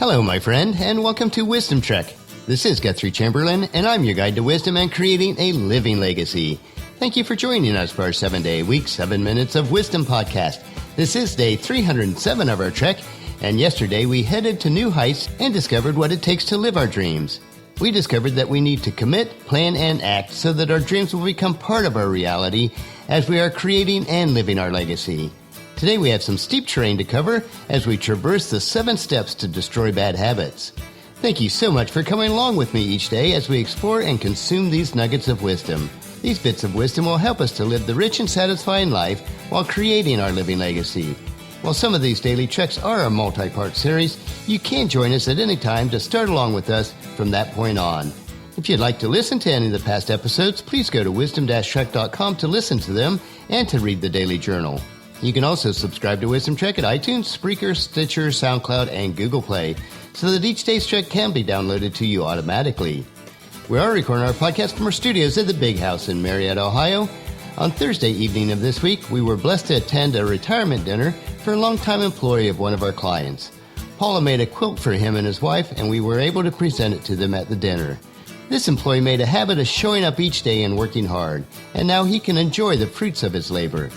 Hello, my friend, and welcome to Wisdom Trek. This is Guthrie Chamberlain, and I'm your guide to wisdom and creating a living legacy. Thank you for joining us for our 7-day-a-week, 7 Minutes of Wisdom podcast. This is day 307 of our trek, and yesterday we headed to new heights and discovered what it takes to live our dreams. We discovered that we need to commit, plan, and act so that our dreams will become part of our reality as we are creating and living our legacy. Today we have some steep terrain to cover as we traverse the 7 steps to destroy bad habits. Thank you so much for coming along with me each day as we explore and consume these nuggets of wisdom. These bits of wisdom will help us to live the rich and satisfying life while creating our living legacy. While some of these daily treks are a multi-part series, you can join us at any time to start along with us from that point on. If you'd like to listen to any of the past episodes, please go to wisdom-trek.com to listen to them and to read the daily journal. You can also subscribe to Wisdom Trek at iTunes, Spreaker, Stitcher, SoundCloud, and Google Play, so that each day's trek can be downloaded to you automatically. We are recording our podcast from our studios at the Big House in Marietta, Ohio. On Thursday evening of this week, we were blessed to attend a retirement dinner for a longtime employee of one of our clients. Paula made a quilt for him and his wife, and we were able to present it to them at the dinner. This employee made a habit of showing up each day and working hard, and now he can enjoy the fruits of his labor.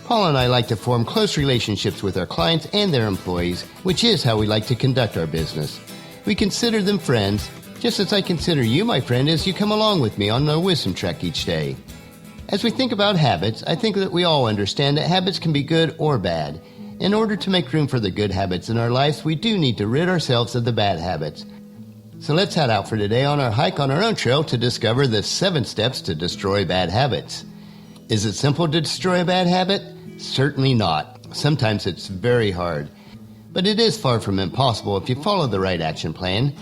Paul and I like to form close relationships with our clients and their employees, which is how we like to conduct our business. We consider them friends, just as I consider you my friend as you come along with me on our Wisdom Trek each day. As we think about habits, I think that we all understand that habits can be good or bad. In order to make room for the good habits in our lives, we do need to rid ourselves of the bad habits. So let's head out for today on our hike on our own trail to discover the 7 steps to destroy bad habits. Is it simple to destroy a bad habit? Certainly not. Sometimes it's very hard. But it is far from impossible if you follow the right action plan.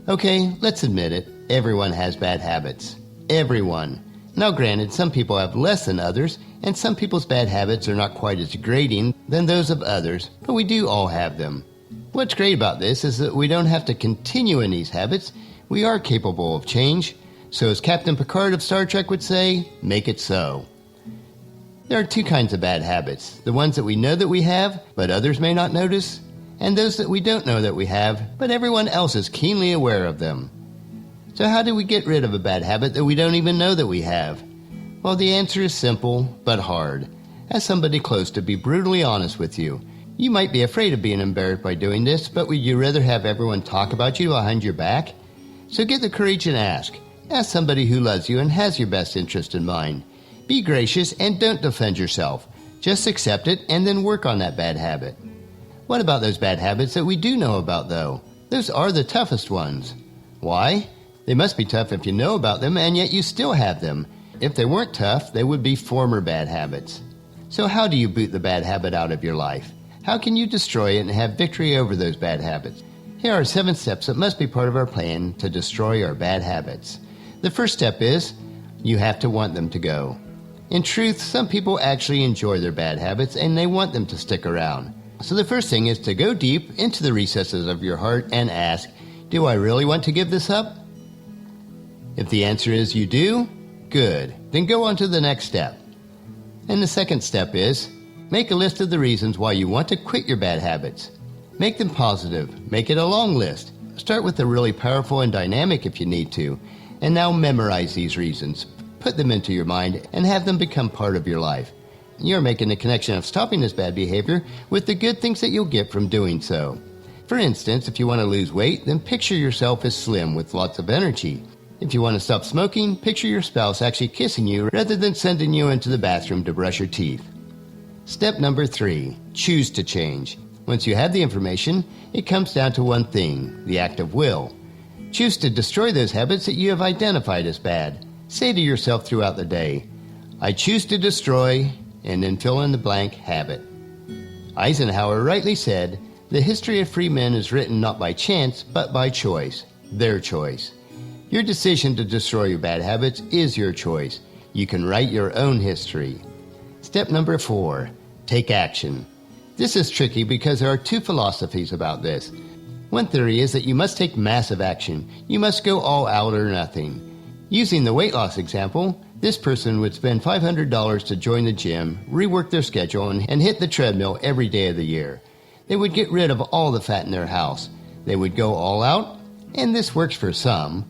Okay, let's admit it. Everyone has bad habits. Everyone. Now granted, some people have less than others, and some people's bad habits are not quite as grating than those of others, but we do all have them. What's great about this is that we don't have to continue in these habits. We are capable of change. So as Captain Picard of Star Trek would say, make it so. There are 2 kinds of bad habits, the ones that we know that we have, but others may not notice, and those that we don't know that we have, but everyone else is keenly aware of them. So how do we get rid of a bad habit that we don't even know that we have? Well, the answer is simple, but hard. Ask somebody close to be brutally honest with you. You might be afraid of being embarrassed by doing this, but would you rather have everyone talk about you behind your back? So get the courage and ask. Ask somebody who loves you and has your best interest in mind. Be gracious and don't defend yourself. Just accept it and then work on that bad habit. What about those bad habits that we do know about, though? Those are the toughest ones. Why? They must be tough if you know about them and yet you still have them. If they weren't tough, they would be former bad habits. So how do you boot the bad habit out of your life? How can you destroy it and have victory over those bad habits? Here are 7 steps that must be part of our plan to destroy our bad habits. The first step is, you have to want them to go. In truth, some people actually enjoy their bad habits and they want them to stick around. So the first thing is to go deep into the recesses of your heart and ask, do I really want to give this up? If the answer is you do, good. Then go on to the next step. And the second step is, make a list of the reasons why you want to quit your bad habits. Make them positive. Make it a long list. Start with the really powerful and dynamic if you need to. And now memorize these reasons. Put them into your mind and have them become part of your life. You're making the connection of stopping this bad behavior with the good things that you'll get from doing so. For instance, if you want to lose weight, then picture yourself as slim with lots of energy. If you want to stop smoking, picture your spouse actually kissing you rather than sending you into the bathroom to brush your teeth. Step number 3, choose to change. Once you have the information, it comes down to one thing, the act of will. Choose to destroy those habits that you have identified as bad. Say to yourself throughout the day, I choose to destroy, and then fill in the blank habit. Eisenhower rightly said, the history of free men is written not by chance, but by choice, their choice. Your decision to destroy your bad habits is your choice. You can write your own history. Step number 4, take action. This is tricky because there are 2 philosophies about this. One theory is that you must take massive action. You must go all out or nothing. Using the weight loss example, this person would spend $500 to join the gym, rework their schedule, and hit the treadmill every day of the year. They would get rid of all the fat in their house. They would go all out, and this works for some,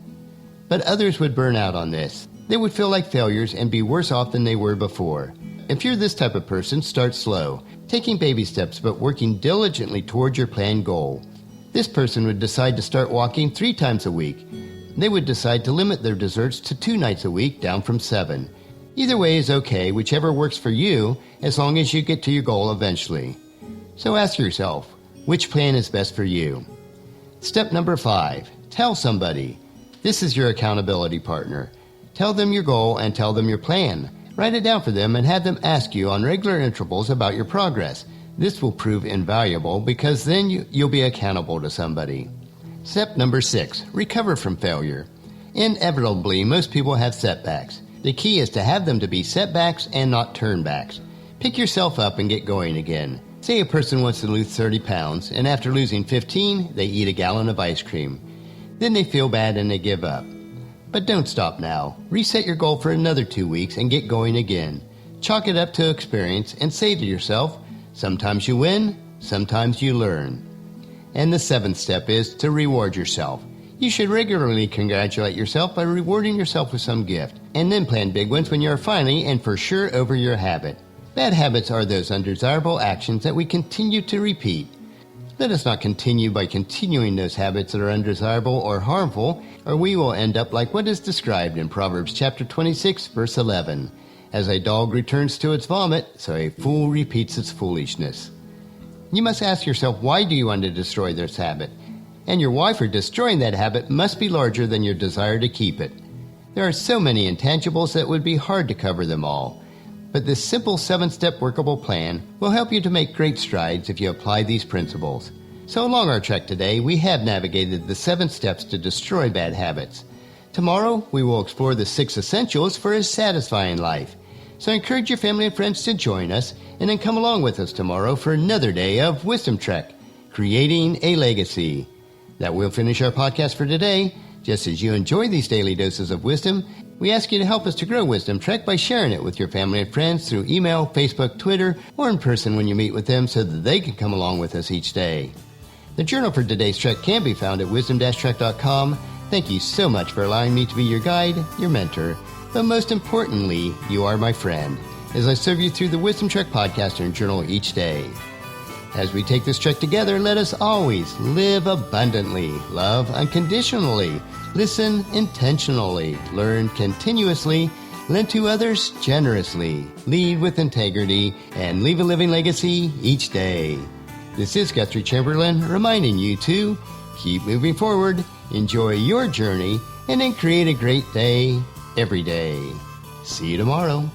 but others would burn out on this. They would feel like failures and be worse off than they were before. If you're this type of person, start slow, taking baby steps but working diligently towards your planned goal. This person would decide to start walking 3 times a week. They would decide to limit their desserts to 2 nights a week, down from 7. Either way is okay, whichever works for you, as long as you get to your goal eventually. So ask yourself, which plan is best for you? Step number 5, tell somebody. This is your accountability partner. Tell them your goal and tell them your plan. Write it down for them and have them ask you on regular intervals about your progress. This will prove invaluable because then you'll be accountable to somebody. Step number 6, recover from failure. Inevitably, most people have setbacks. The key is to have them to be setbacks and not turnbacks. Pick yourself up and get going again. Say a person wants to lose 30 pounds, and after losing 15, they eat a gallon of ice cream. Then they feel bad and they give up. But don't stop now. Reset your goal for another 2 weeks and get going again. Chalk it up to experience and say to yourself, sometimes you win, sometimes you learn. And the 7th step is to reward yourself. You should regularly congratulate yourself by rewarding yourself with some gift, and then plan big ones when you are finally and for sure over your habit. Bad habits are those undesirable actions that we continue to repeat. Let us not continue by continuing those habits that are undesirable or harmful, or we will end up like what is described in Proverbs chapter 26, verse 11. As a dog returns to its vomit, so a fool repeats its foolishness. You must ask yourself, why do you want to destroy this habit? And your why for destroying that habit must be larger than your desire to keep it. There are so many intangibles that it would be hard to cover them all. But this simple 7-step workable plan will help you to make great strides if you apply these principles. So along our trek today, we have navigated the 7 steps to destroy bad habits. Tomorrow, we will explore the 6 essentials for a satisfying life. So encourage your family and friends to join us, and then come along with us tomorrow for another day of Wisdom Trek, Creating a Legacy. That will finish our podcast for today. Just as you enjoy these daily doses of wisdom, we ask you to help us to grow Wisdom Trek by sharing it with your family and friends through email, Facebook, Twitter, or in person when you meet with them so that they can come along with us each day. The journal for today's trek can be found at wisdom-trek.com. Thank you so much for allowing me to be your guide, your mentor, but most importantly, you are my friend, as I serve you through the Wisdom Trek podcast and journal each day. As we take this trek together, let us always live abundantly, love unconditionally, listen intentionally, learn continuously, lend to others generously, lead with integrity, and leave a living legacy each day. This is Guthrie Chamberlain reminding you to keep moving forward, enjoy your journey, and then create a great day every day. See you tomorrow.